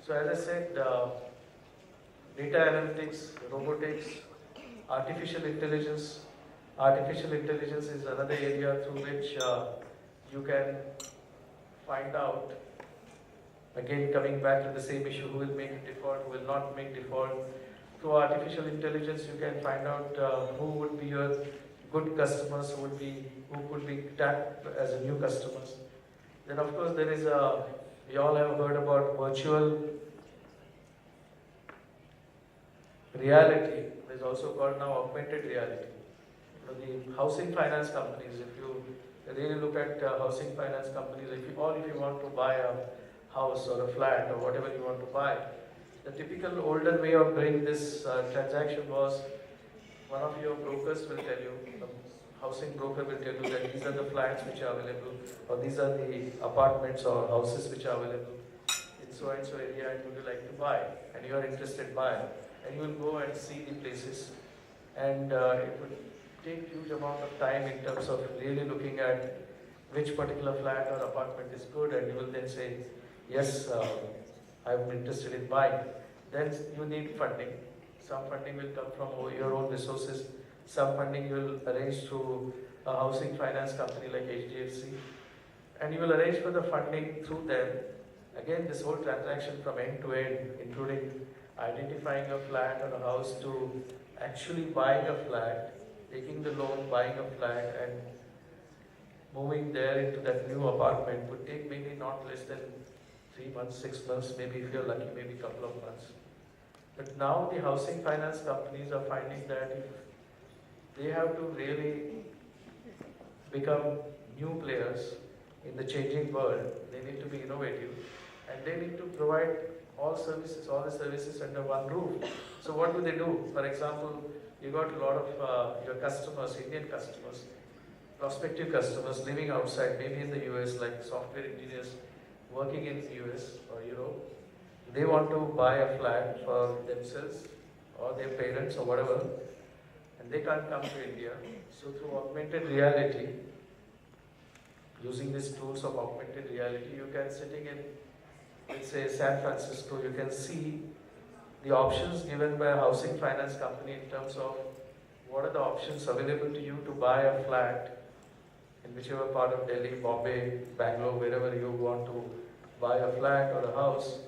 So as I said, data analytics, robotics, artificial intelligence. Artificial intelligence is another area through which you can find out, again coming back to the same issue, who will make default, who will not make default. Through artificial intelligence you can find out who would be your good customers, who could be tapped as a new customers. Then of course there is we all have heard about virtual reality. There's also called now augmented reality. The housing finance companies, if you really look at housing finance companies, if you want to buy a house or a flat or whatever you want to buy, the typical older way of doing this transaction was one of your brokers will tell you, a housing broker will tell you that these are the flats which are available, or these are the apartments or houses which are available in so and so area, and would you like to buy, and you are interested buy, and you will go and see the places, and it would take huge amount of time in terms of really looking at which particular flat or apartment is good, and you will then say, yes, I'm interested in buying. Then you need funding. Some funding will come from your own resources. Some funding you will arrange through a housing finance company like HDFC. And you will arrange for the funding through them. Again, this whole transaction from end to end, including identifying a flat or a house to actually buying a flat, taking the loan, buying a flat, and moving there into that new apartment would take maybe not less than 3 months, 6 months, maybe if you're lucky, maybe a couple of months. But now the housing finance companies are finding that if they have to really become new players in the changing world, they need to be innovative, and they need to provide all the services under one roof. So what do they do? For example, you got a lot of your customers, Indian customers, prospective customers living outside, maybe in the US, like software engineers working in the US or Europe. They want to buy a flat for themselves or their parents or whatever, and they can't come to India. So through augmented reality, using these tools of augmented reality, you can, sitting in, let's say, San Francisco, you can see the options given by a housing finance company in terms of what are the options available to you to buy a flat in whichever part of Delhi, Bombay, Bangalore, wherever you want to buy a flat or a house.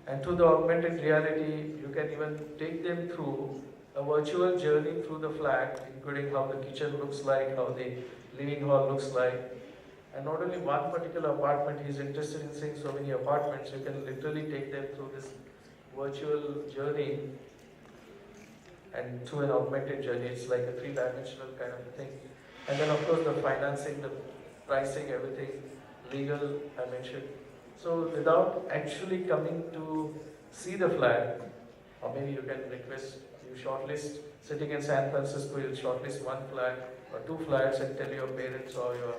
And through the augmented reality, you can even take them through a virtual journey through the flat, including how the kitchen looks like, how the living hall looks like. And not only one particular apartment, he is interested in seeing so many apartments, you can literally take them through this virtual journey and through an augmented journey. It's like a three-dimensional kind of thing. And then of course the financing, the pricing, everything, legal, I mentioned. So without actually coming to see the flat, or maybe you can request, you shortlist, sitting in San Francisco, you'll shortlist one flat or two flats and tell your parents or your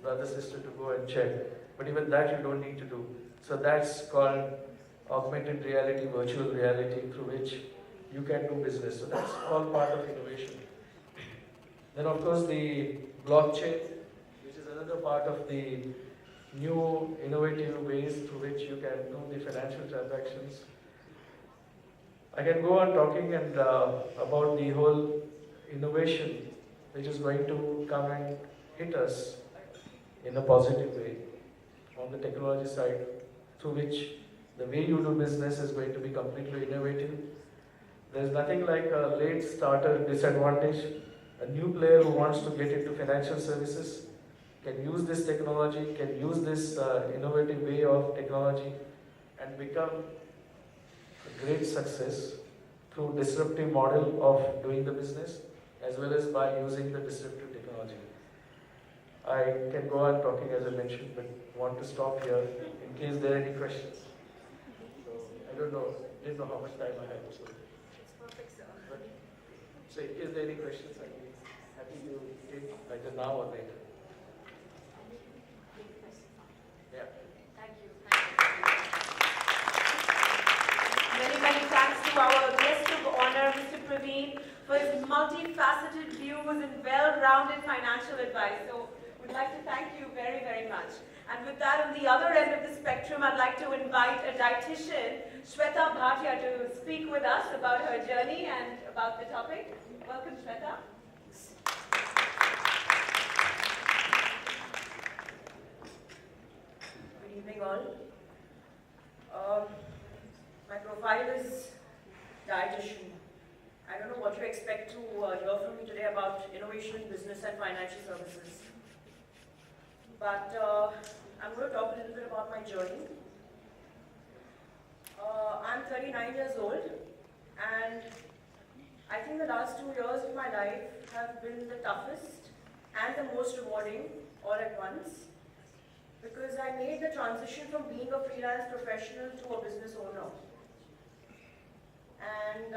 brother, sister to go and check. But even that you don't need to do. So that's called augmented reality, virtual reality, through which you can do business. So that's all part of innovation. Then of course the blockchain, which is another part of the new innovative ways through which you can do the financial transactions. I can go on talking and about the whole innovation which is going to come and hit us in a positive way on the technology side, through which the way you do business is going to be completely innovative. There's nothing like a late starter disadvantage. A new player who wants to get into financial services can use this technology, can use this innovative way of technology and become a great success through disruptive model of doing the business, as well as by using the disruptive technology. I can go on talking as I mentioned, but want to stop here in case there are any questions. So I didn't know how much time I have. So. It's perfect, sir. So in case there are any questions, I'd be happy to take either now or later. Yeah. Thank you. Many, many thanks to our guest of honor, Mr. Praveen, for his multifaceted views and well-rounded financial advice. So we'd like to thank you very, very much. And with that, on the other end of the spectrum, I'd like to invite a dietitian, Shwetha Bhatia, to speak with us about her journey and about the topic. Welcome, Shwetha. Good evening, all. My profile is dietitian. I don't know what you expect to hear from me today about innovation in business and financial services. But I'm going to talk a little bit about my journey. I'm 39 years old, and I think the last 2 years of my life have been the toughest and the most rewarding all at once, because I made the transition from being a freelance professional to a business owner. And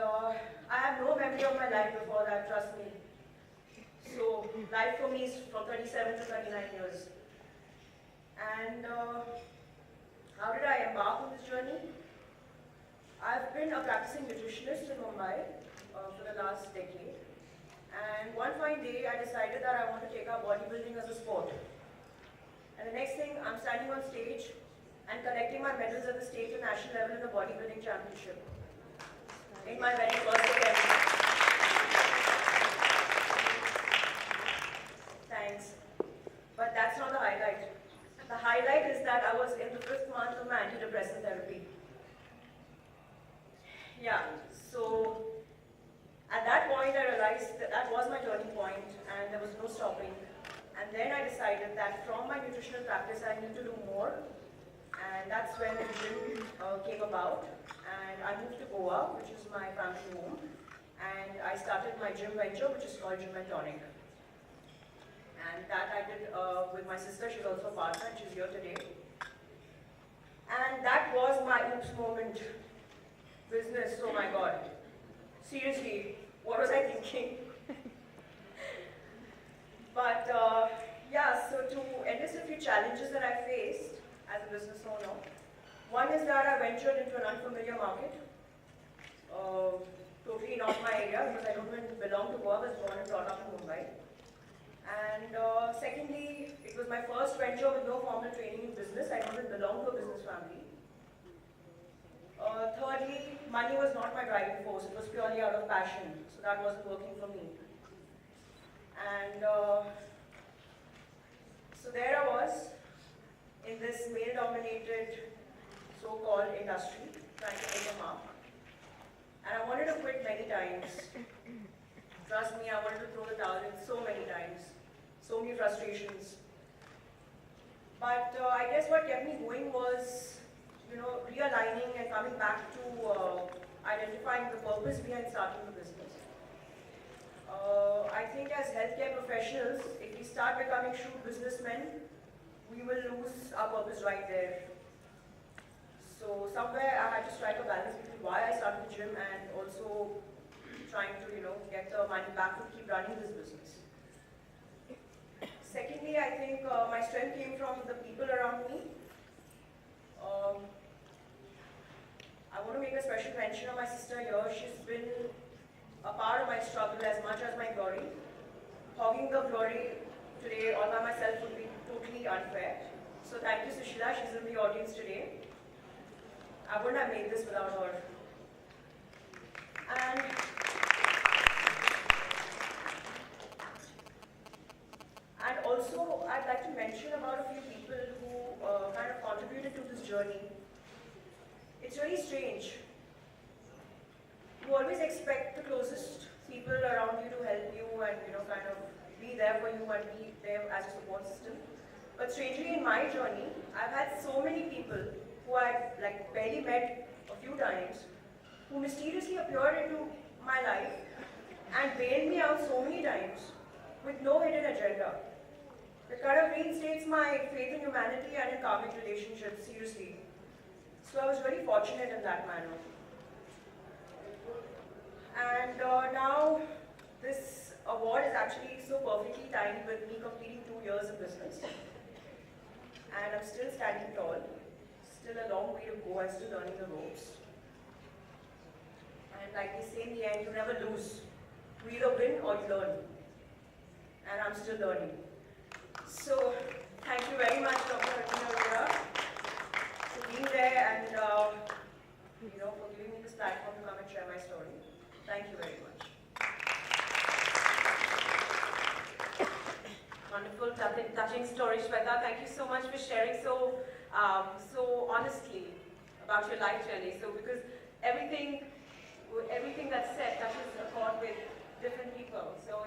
I have no memory of my life before that, trust me. So life for me is from 37 to 39 years. And how did I embark on this journey? I've been a practicing nutritionist in Mumbai for the last decade. And one fine day, I decided that I want to take up bodybuilding as a sport. And the next thing, I'm standing on stage and collecting my medals at the state and national level in the bodybuilding championship. In my very first attempt. Thanks. But that's not the highlight. The highlight is that I was in the 5th month of my antidepressant therapy. Yeah, so at that point I realized that that was my turning point and there was no stopping. And then I decided that from my nutritional practice I need to do more. And that's when the gym came about. And I moved to Goa, which is my family home. And I started my gym venture, which is called Gym and Tonic. And that I did with my sister. She's also a partner and she's here today. And that was my oops moment. Business, oh my God. Seriously, what was I thinking? But yeah, so to enlist a few challenges that I faced as a business owner. One is that I ventured into an unfamiliar market. Totally not my area because I don't even belong to Goa. I was born and brought up in Mumbai. And secondly, it was my first venture with no formal training in business. I don't even belong to a business family. Thirdly, money was not my driving force. It was purely out of passion. So that wasn't working for me. And so there I was in this male-dominated so-called industry, trying to make a mark. And I wanted to quit many times. Trust me, I wanted to throw the towel in so many times. So many frustrations. But I guess what kept me going was, realigning and coming back to identifying the purpose behind starting the business. I think as healthcare professionals, if we start becoming shrewd businessmen, we will lose our purpose right there. So somewhere I had to strike a balance between why I started the gym and also trying to, get the money back to keep running this business. Secondly, I think my strength came from the people around me. I want to make a special mention of my sister here. She's been a part of my struggle as much as my glory. Hogging the glory today all by myself would be totally unfair. So thank you, Sushila. She's in the audience today. I wouldn't have made this without her. And also, I'd like to mention about a few people who kind of contributed to this journey. It's really strange. You always expect the closest people around you to help you and, kind of be there for you and be there as a support system. But strangely, in my journey, I've had so many people who I've barely met a few times, who mysteriously appeared into my life and bailed me out so many times with no hidden agenda. It kind of reinstates my faith in humanity and in karmic relationships, seriously. So I was very fortunate in that manner. And now this award is actually so perfectly timed with me completing 2 years of business. And I'm still standing tall. Still a long way to go. I'm still learning the ropes. And like they say in the end, you never lose. You either win or you learn. And I'm still learning. So Thank you very much, Dr. Richa, for being there and for giving me this platform to come and share my story. Thank you very much. Wonderful, touching story, Shwetha. Thank you so much for sharing so honestly about your life journey. So because everything that's said touches a chord with different people. So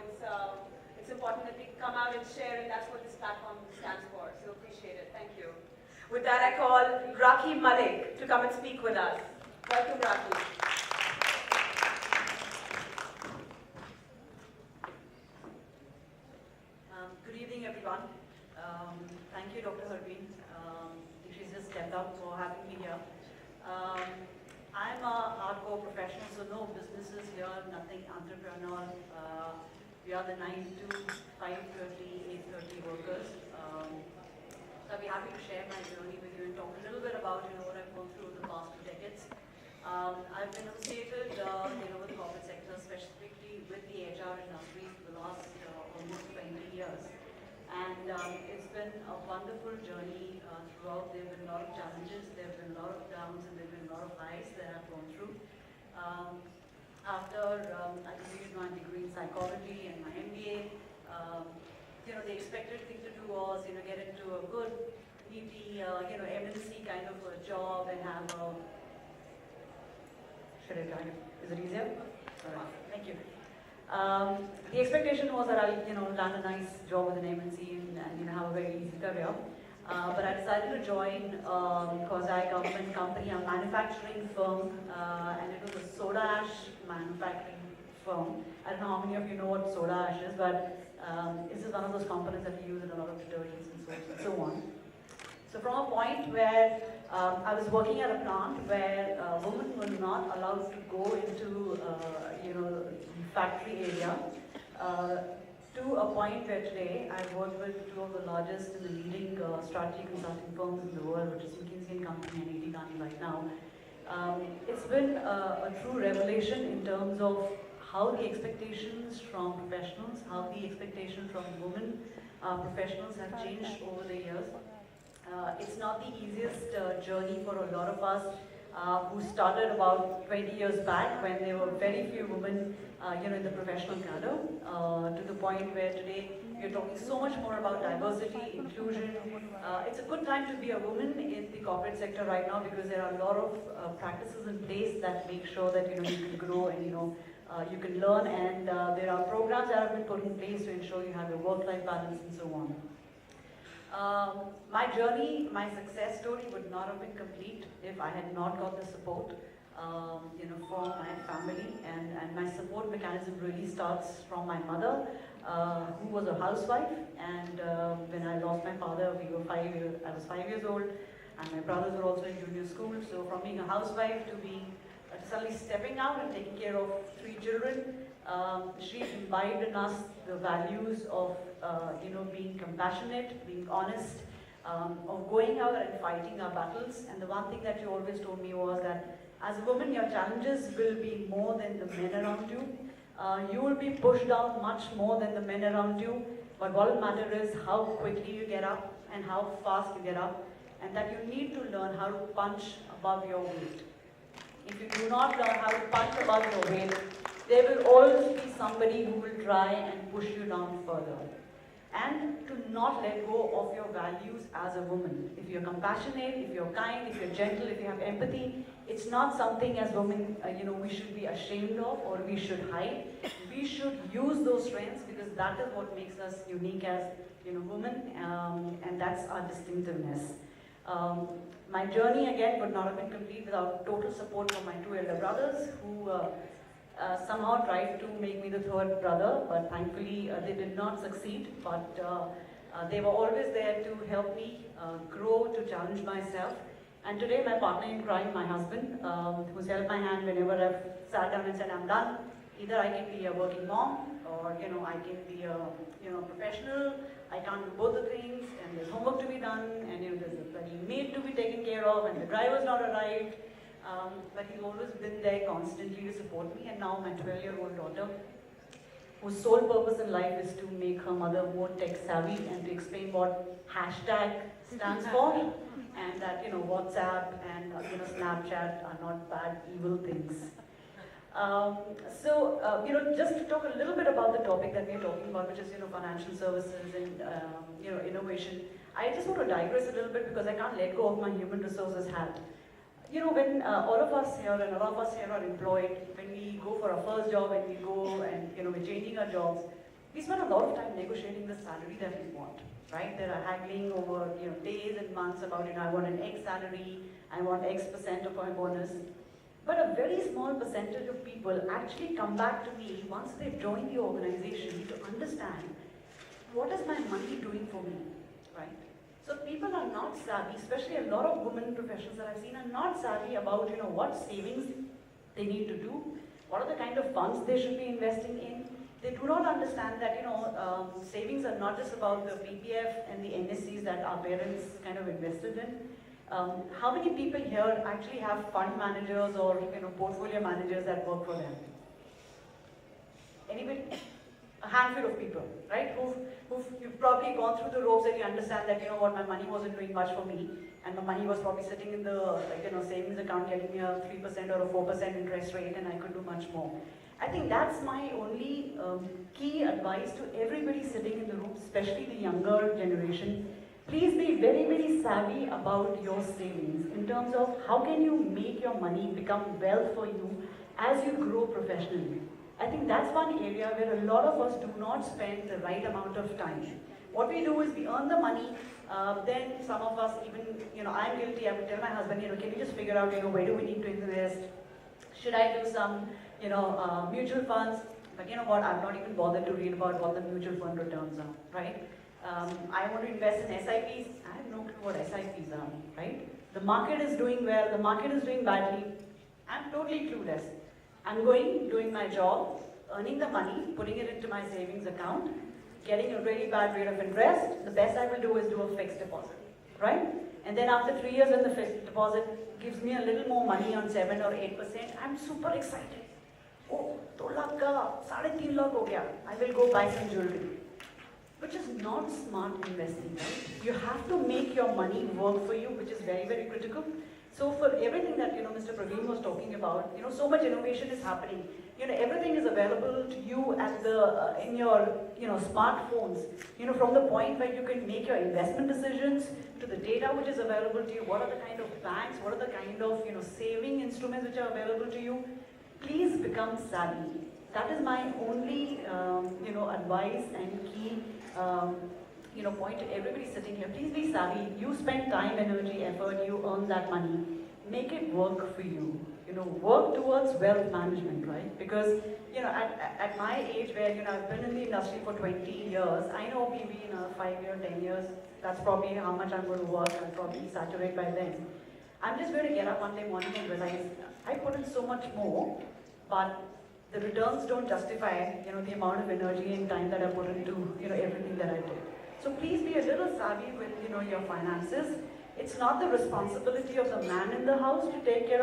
it's important that we come out and share, and that's what this platform stands for. So appreciate it. Thank you. With that, I call Rakhee Malik to come and speak with us. Welcome, Rakhee. Good evening, everyone. Thank you, Dr. Harbeen. She's just stepped up for having me here. I'm a hardcore professional, so no businesses here, nothing entrepreneurial. We are the 9 to 5:30, 8:30 workers. So I'll be happy to share my journey with you and talk a little bit about what I've gone through the past 2 decades. I've been associated with the corporate sector, specifically with the HR industry for the last almost 20 years. And it's been a wonderful journey throughout. There have been a lot of challenges, there have been a lot of downs, and there have been a lot of highs that I've gone through. After I completed my degree in psychology and my MBA, the expected thing to do was, get into a good, meaty, MNC kind of a job and have a... Should I try it? Is it easier? All right, thank you. The expectation was that I'll, land a nice job with an MNC and have a very easy career. But I decided to join Kozai Government Company, a manufacturing firm, and it was a soda ash manufacturing firm. I don't know how many of you know what soda ash is, but this is one of those components that we use in a lot of detergents and soaps and so on. So from a point where I was working at a plant where women were not allowed to go into, the factory area, to a point where today I've worked with 2 of the largest and the leading strategy consulting firms in the world, which is McKinsey & Company and AT Kearney right now. It's been a true revelation in terms of how the expectations from professionals, how the expectations from women professionals have changed over the years. It's not the easiest journey for a lot of us who started about 20 years back when there were very few women in the professional cadre, to the point where today we're talking so much more about diversity, inclusion. It's a good time to be a woman in the corporate sector right now because there are a lot of practices in place that make sure that you can grow and you can learn, and there are programs that have been put in place to ensure you have your work-life balance and so on. My journey, my success story would not have been complete if I had not got the support, from my family, and my support mechanism really starts from my mother, who was a housewife, and when I lost my father, I was 5 years old, and my brothers were also in junior school, so from being a housewife to being suddenly stepping out and taking care of 3 children, she imbibed in us the values of being compassionate, being honest, of going out and fighting our battles. And the one thing that she always told me was that as a woman, your challenges will be more than the men around you. You will be pushed down much more than the men around you. But what will matter is how quickly you get up and how fast you get up, and that you need to learn how to punch above your weight. If you do not learn how to punch above your weight, there will always be somebody who will try and push you down further. And to not let go of your values as a woman. If you're compassionate, if you're kind, if you're gentle, if you have empathy, it's not something as women, we should be ashamed of or we should hide. We should use those strengths because that is what makes us unique as women, and that's our distinctiveness. My journey again would not have been complete without total support from my 2 elder brothers who somehow tried to make me the 3rd brother, but thankfully they did not succeed. But they were always there to help me grow, to challenge myself. And today my partner in crime, my husband, who's held my hand whenever I've sat down and said, I'm done. Either I can be a working mom, or I can be a professional. I can't do both the things, and there's homework to be done, and there's a bloody maid to be taken care of, and the driver's not arrived. But he's always been there constantly to support me, and now my 12-year-old daughter whose sole purpose in life is to make her mother more tech savvy and to explain what hashtag stands for, and that WhatsApp and Snapchat are not bad, evil things. Just to talk a little bit about the topic that we're talking about, which is financial services and innovation. I just want to digress a little bit because I can't let go of my human resources hat. When all of us here and all of us here are employed, when we go for our first job and we go and we're changing our jobs, we spend a lot of time negotiating the salary that we want, right? There are haggling over days and months about I want an X salary, I want X% of my bonus. But a very small percentage of people actually come back to me once they've joined the organization to understand what is my money doing for me, right? So people are not savvy, especially a lot of women professionals that I've seen are not savvy about what savings they need to do, what are the kind of funds they should be investing in. They do not understand that savings are not just about the PPF and the NSCs that our parents kind of invested in. How many people here actually have fund managers or portfolio managers that work for them? Anybody? A handful of people, right? You've probably gone through the ropes and you understand that my money wasn't doing much for me, and my money was probably sitting in the savings account getting me a 3% or a 4% interest rate, and I could do much more. I think that's my only key advice to everybody sitting in the room, especially the younger generation. Please be very, very savvy about your savings in terms of how can you make your money become wealth for you as you grow professionally. I think that's one area where a lot of us do not spend the right amount of time. What we do is we earn the money, then some of us even, I'm guilty, I would tell my husband, can you just figure out, where do we need to invest? Should I do some, mutual funds? But you know what, I'm not even bothered to read about what the mutual fund returns are, right? I want to invest in SIPs. I have no clue what SIPs are, right? The market is doing well, the market is doing badly. I'm totally clueless. I'm doing my job, earning the money, putting it into my savings account, getting a really bad rate of interest. The best I will do is do a fixed deposit, right? And then after 3 years when the fixed deposit gives me a little more money on 7 or 8%, I'm super excited. Oh, 2 lakh ka, 3.5 lakh ho gaya. I will go buy some jewelry. Which is not smart investing, right? You have to make your money work for you, which is very, very critical. So for everything that Mr. Praveen was talking about, so much innovation is happening. Everything is available to you at in your smartphones. From the point where you can make your investment decisions to the data which is available to you. What are the kind of banks? What are the kind of saving instruments which are available to you? Please become savvy. That is my only advice and key point to everybody sitting here. Please be savvy. You spend time, energy, effort, you earn that money. Make it work for you. Work towards wealth management, right? Because, at my age where, I've been in the industry for 20 years, I know maybe in 5 years, 10 years, that's probably how much I'm going to work. I'll probably saturate by then. I'm just going to get up one day morning and realize I put in so much more, but the returns don't justify, the amount of energy and time that I put into, everything that I did. So please be a little savvy with, your finances. It's not the responsibility of the man in the house to take care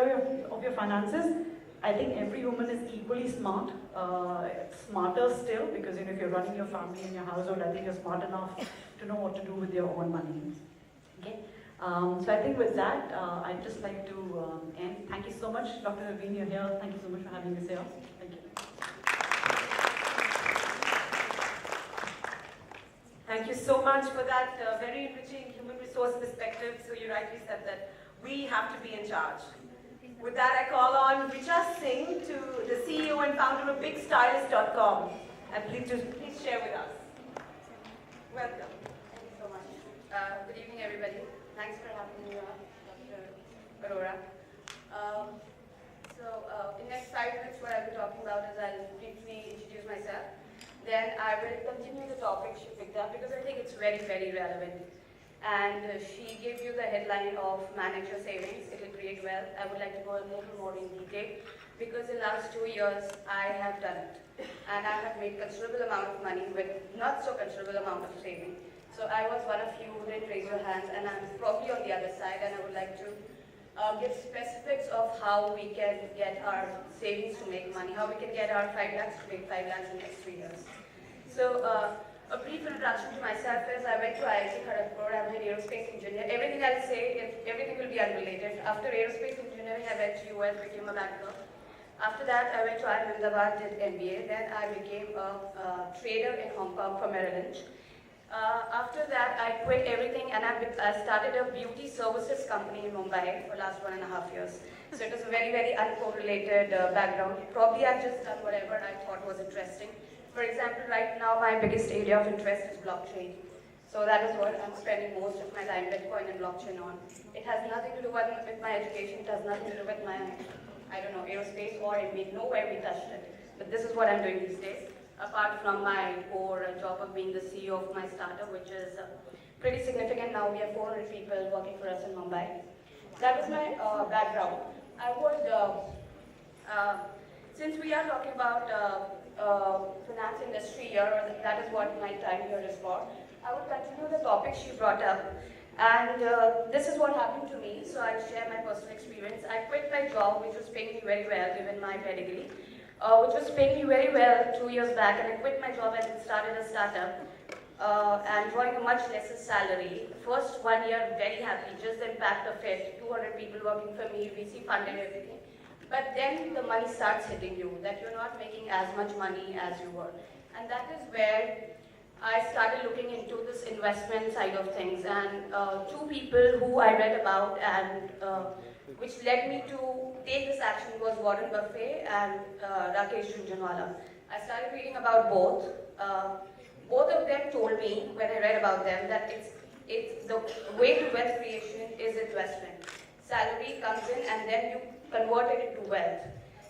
of your finances. I think every woman is equally smart, smarter still, because if you're running your family and your household, I think you're smart enough to know what to do with your own money. Okay. So I think with that, I'd just like to end. Thank you so much, Dr. Naveen, you're here. Thank you so much for having us here. Thank you. Thank you so much for that very enriching human resource perspective. So you rightly said that we have to be in charge. With that, I call on Richa Singh, the CEO and founder of BigStylist.com. And please share with us. Welcome. Thank you so much. Good evening, everybody. Thanks for having me, Dr. Arora. In the next 5 minutes, what I'll be talking about is I'll briefly introduce myself. Then I will continue the topic she picked up because I think it's very, very relevant. And she gave you the headline of manage your savings, it will create wealth. I would like to go a little more in detail because in the last 2 years, I have done it. And I have made considerable amount of money with not so considerable amount of saving. So I was one of you who didn't raise your hands, and I'm probably on the other side, and I would like to give specifics of how we can get our savings to make money, how we can get our 5 lakhs to make 5 lakhs in the next 3 years. So a brief introduction to myself is I went to IIT Kharagpur, I'm an aerospace engineer. Everything I'll say, everything will be unrelated. After aerospace engineering, I went to US, became a banker. After that, I went to Ahmedabad, did MBA. Then I became a trader in Hong Kong for Merrill Lynch. After that, I quit everything and I started a beauty services company in Mumbai for the last 1.5 years. So it was a very, very uncorrelated background. Probably I've just done whatever I thought was interesting. For example, right now my biggest area of interest is blockchain. So that is what I'm spending most of my time, Bitcoin and blockchain on. It has nothing to do with my education, it has nothing to do with my, I don't know, aerospace or MBA, nowhere we touched it. But this is what I'm doing these days, apart from my core job of being the CEO of my startup, which is pretty significant now. We have 400 people working for us in Mumbai. That was my background. I would, since we are talking about finance industry here, or that is what my time here is for, I would continue the topic she brought up. And this is what happened to me, so I'll share my personal experience. I quit my job, which was paying me very well, given my pedigree, which was paying me very well 2 years back, and I quit my job and started a startup, and drawing a much lesser salary. First 1 year, very happy, just the impact of it, 200 people working for me, VC funded everything. But then the money starts hitting you, that you're not making as much money as you were. And that is where I started looking into this investment side of things, and 2 people who I read about and which led me to take this action was Warren Buffett and Rakhee. I started reading about both. Both of them told me, when I read about them, that it's the way to wealth creation is investment. Salary comes in and then you convert it into wealth.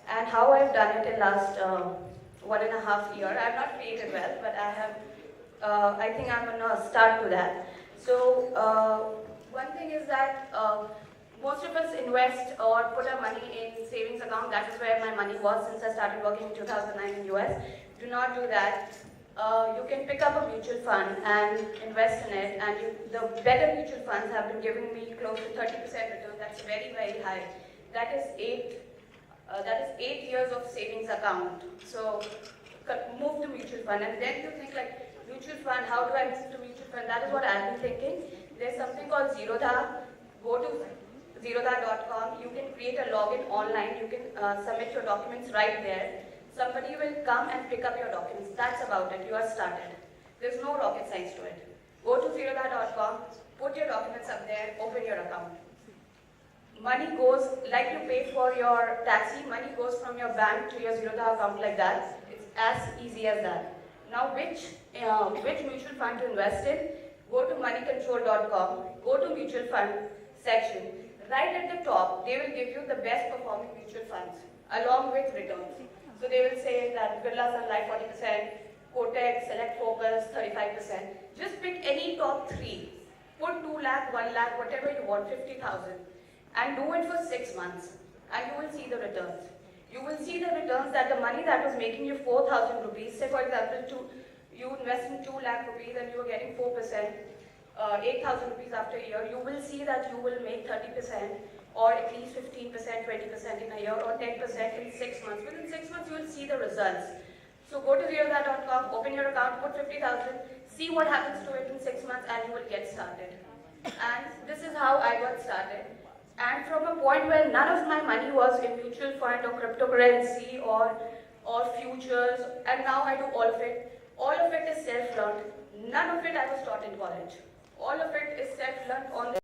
And how I've done it in last 1.5 years, I've not created wealth, but I have. I think I'm going to start to that. So one thing is that most of us invest or put our money in savings account. That is where my money was since I started working in 2009 in US. Do not do that. You can pick up a mutual fund and invest in it, and the better mutual funds have been giving me close to 30% return. That's very, very high. That is 8 years of savings account. So move to mutual fund, and then you think like, mutual fund, how do I move to mutual fund? That is what I've been thinking. There's something called Zerodha. Go to zerodha.com. You can create a login online. You can submit your documents right there. Somebody will come and pick up your documents. That's about it. You are started. There's no rocket science to it. Go to zerodha.com, put your documents up there, open your account. Money goes, like you pay for your taxi, money goes from your bank to your Zerodha account like that. It's as easy as that. Now, which mutual fund to invest in? Go to moneycontrol.com, go to mutual fund section. Right at the top, they will give you the best performing mutual funds along with returns. So they will say that Birla Sun Life 40%, Kotak, Select Focus 35%. Just pick any top 3. Put 2 lakh, 1 lakh, whatever you want, 50,000, and do it for 6 months, and you will see the returns. You will see the returns that the money that was making you 4,000 rupees, say for example, you invest in 2 lakh rupees and you are getting 4%, 8,000 rupees after a year, you will see that you will make 30% or at least 15%, 20% in a year or 10% in 6 months. Within 6 months, you will see the results. So go to zerodha.com, open your account, put 50,000, see what happens to it in 6 months, and you will get started. And this is how I got started. And from a point where none of my money was in mutual fund or cryptocurrency or futures, and now I do all of it. All of it is self-learned. None of it I was taught in college. All of it is self-learned on the